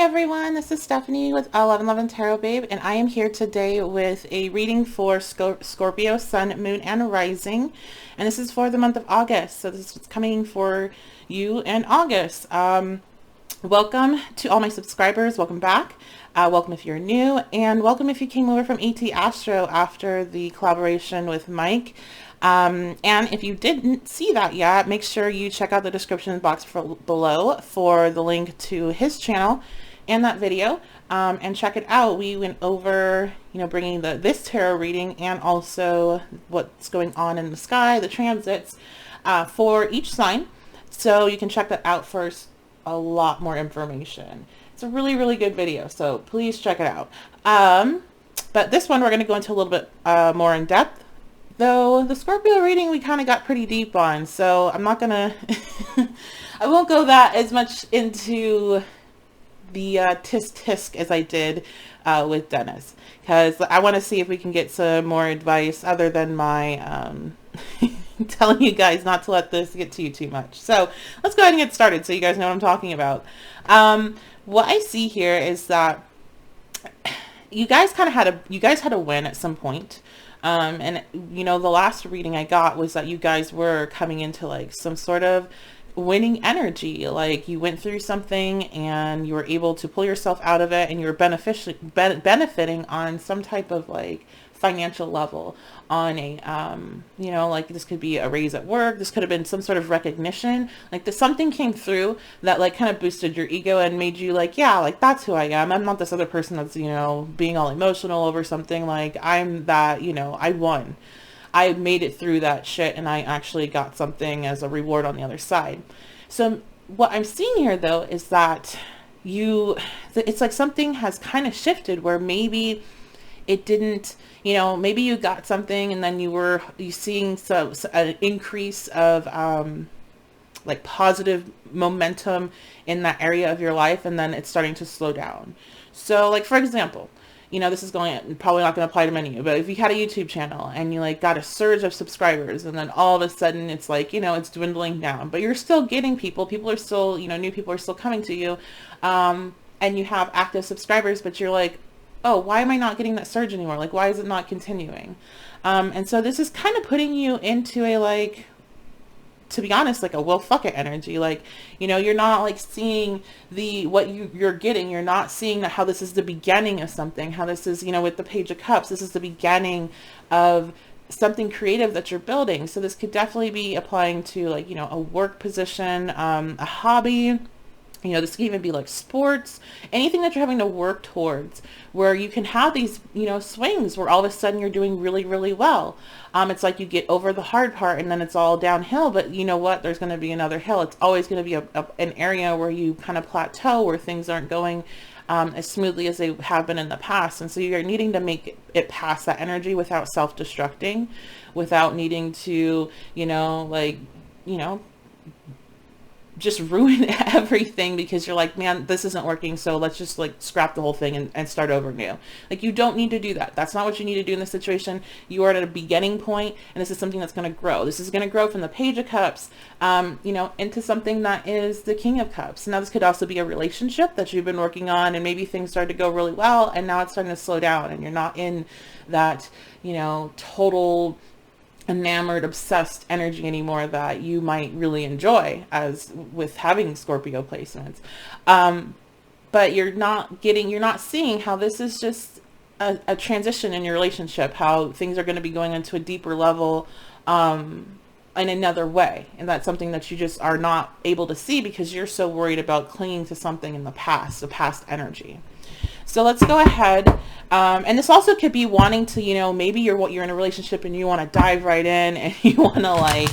everyone, this is Stephanie with 1111 Tarot Babe, and I am here today with a reading for Scorpio, Sun, Moon, and Rising, and this is for the month of August, so this is coming for you in August. Welcome to all my subscribers, welcome back, welcome if you're new, and welcome if you came over from ET Astro after the collaboration with Mike. And if you didn't see that yet, make sure you check out the description box below for the link to his channel and that video, and check it out. We went over, bringing this tarot reading and also what's going on in the sky, the transits, for each sign. So you can check that out for a lot more information. It's a really, really good video, so please check it out. But this one we're going to go into a little bit more in depth. Though the Scorpio reading we kind of got pretty deep on, so I'm not gonna I won't go that as much into the tisk as I did with Dennis, because I want to see if we can get some more advice other than my telling you guys not to let this get to you too much. So let's go ahead and get started so you guys know what I'm talking about. What I see here is that you guys had a win at some point. And the last reading I got was that you guys were coming into like some sort of winning energy. Like you went through something and you were able to pull yourself out of it, and you were benefiting on some type of like financial level on a, like this could be a raise at work. This could have been some sort of recognition. Like something came through that like kind of boosted your ego and made you like, yeah, like that's who I am. I'm not this other person that's, being all emotional over something. Like I'm that, I won. I made it through that shit and I actually got something as a reward on the other side. So what I'm seeing here though is that it's like something has kind of shifted where maybe it didn't, maybe you got something and then you seeing an increase of like positive momentum in that area of your life, and then it's starting to slow down. So like, for example, this is probably not going to apply to many of you, but if you had a YouTube channel and you like got a surge of subscribers and then all of a sudden it's like, it's dwindling down, but you're still getting people are still, new people are still coming to you, and you have active subscribers, but you're like, oh, why am I not getting that surge anymore? Like, why is it not continuing? And so this is kind of putting you into a, like, to be honest, like a well, fuck it energy. Like, you're not like seeing what you're getting. You're not seeing how this is the beginning of something, how this is, with the Page of Cups, this is the beginning of something creative that you're building. So this could definitely be applying to like, a work position, a hobby. This can even be like sports, anything that you're having to work towards, where you can have these, swings where all of a sudden you're doing really, really well. It's like you get over the hard part and then it's all downhill, but you know what? There's going to be another hill. It's always going to be an area where you kind of plateau, where things aren't going as smoothly as they have been in the past. And so you're needing to make it past that energy without self-destructing, without needing to, just ruin everything because you're like, man, this isn't working, so let's just like scrap the whole thing and start over new. Like, you don't need to do that. That's not what you need to do in this situation. You are at a beginning point, and this is something that's going to grow. This is going to grow from the Page of Cups, into something that is the King of Cups. Now, this could also be a relationship that you've been working on, and maybe things started to go really well, and now it's starting to slow down, and you're not in that, total enamored, obsessed energy anymore that you might really enjoy as with having Scorpio placements. But you're not seeing how this is just a transition in your relationship, how things are going to be going into a deeper level, in another way. And that's something that you just are not able to see because you're so worried about clinging to something in the past, the past energy. So let's go ahead. And this also could be wanting to, maybe you're in a relationship and you want to dive right in and you want to like,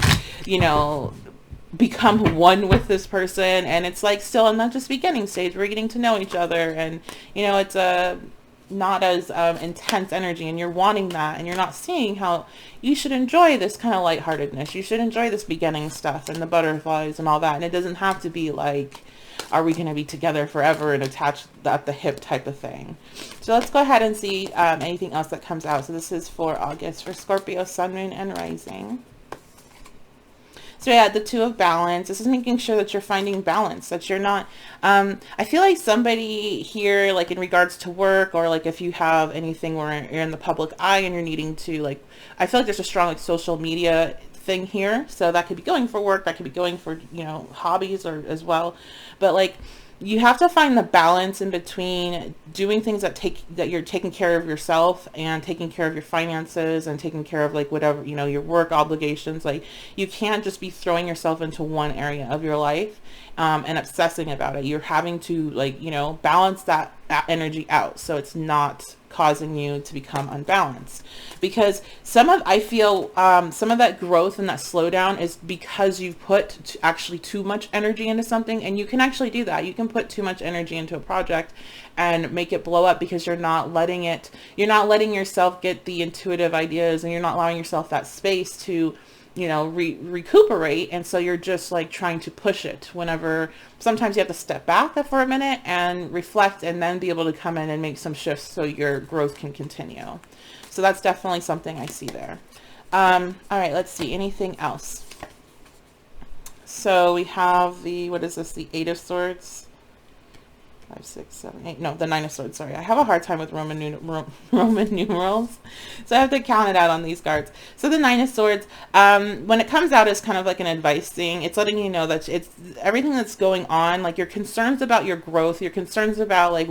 become one with this person. And it's like still in that just beginning stage. We're getting to know each other, and, it's a not as intense energy, and you're wanting that, and you're not seeing how you should enjoy this kind of lightheartedness. You should enjoy this beginning stuff and the butterflies and all that. And it doesn't have to be like, are we going to be together forever and attached at the hip type of thing. So let's go ahead and see anything else that comes out. So this is for August for Scorpio, Sun, Moon, and Rising. So yeah, the Two of Balance. This is making sure that you're finding balance, that you're not, I feel like somebody here, like in regards to work, or like if you have anything where you're in the public eye and you're needing to like, I feel like there's a strong like social media thing here. So that could be going for work, that could be going for, you know, hobbies or as well. But like, you have to find the balance in between doing things that you're taking care of yourself and taking care of your finances and taking care of like whatever, you know, your work obligations. Like, you can't just be throwing yourself into one area of your life and obsessing about it. You're having to, like, you know, balance that energy out so it's not causing you to become unbalanced. Because I feel some of that growth and that slowdown is because you've put actually too much energy into something. And you can actually do that. You can put too much energy into a project and make it blow up because you're not letting yourself get the intuitive ideas, and you're not allowing yourself that space to, you know, recuperate. And so you're just like trying to push it, whenever sometimes you have to step back for a minute and reflect, and then be able to come in and make some shifts so your growth can continue. So that's definitely something I see there. All right, let's see, anything else? So we have what is this? The Eight of Swords. 5, 6, 7, 8. No, the Nine of Swords. Sorry, I have a hard time with Roman numerals, so I have to count it out on these cards. So the Nine of Swords, when it comes out, is kind of like an advice thing. It's letting you know that it's everything that's going on, like your concerns about your growth, your concerns about like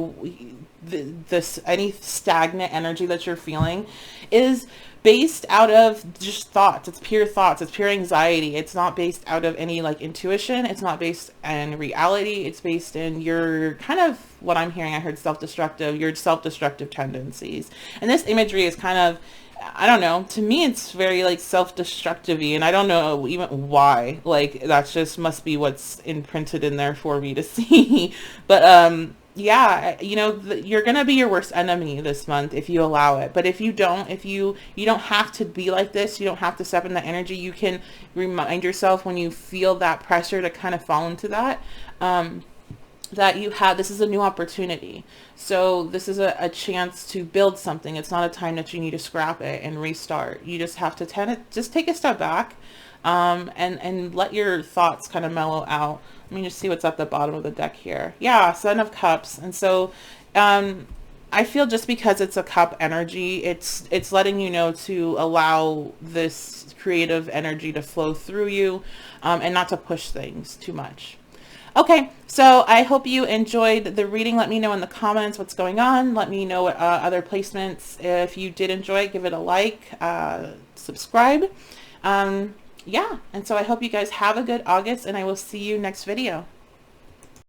any stagnant energy that you're feeling, is based out of just thoughts. It's pure thoughts. It's pure anxiety. It's not based out of any like intuition. It's not based in reality. It's based in your kind of, what I'm hearing, I heard your self-destructive tendencies. And this imagery is kind of, I don't know, to me it's very like self-destructive-y, and I don't know even why. Like, that's just must be what's imprinted in there for me to see. But yeah, you know, you're gonna be your worst enemy this month if you allow it. But if you don't, you don't have to be like this. You don't have to step in that energy. You can remind yourself when you feel that pressure to kind of fall into that, that this is a new opportunity. So this is a chance to build something. It's not a time that you need to scrap it and restart. You just have to just take a step back, and let your thoughts kind of mellow out. Let me just see what's at the bottom of the deck here. Yeah, Seven of Cups. And so I feel just because it's a cup energy, it's letting you know to allow this creative energy to flow through you, and not to push things too much. Okay, so I hope you enjoyed the reading. Let me know in the comments what's going on. Let me know what other placements. If you did enjoy it, give it a like, subscribe. Yeah, and so I hope you guys have a good August, and I will see you next video.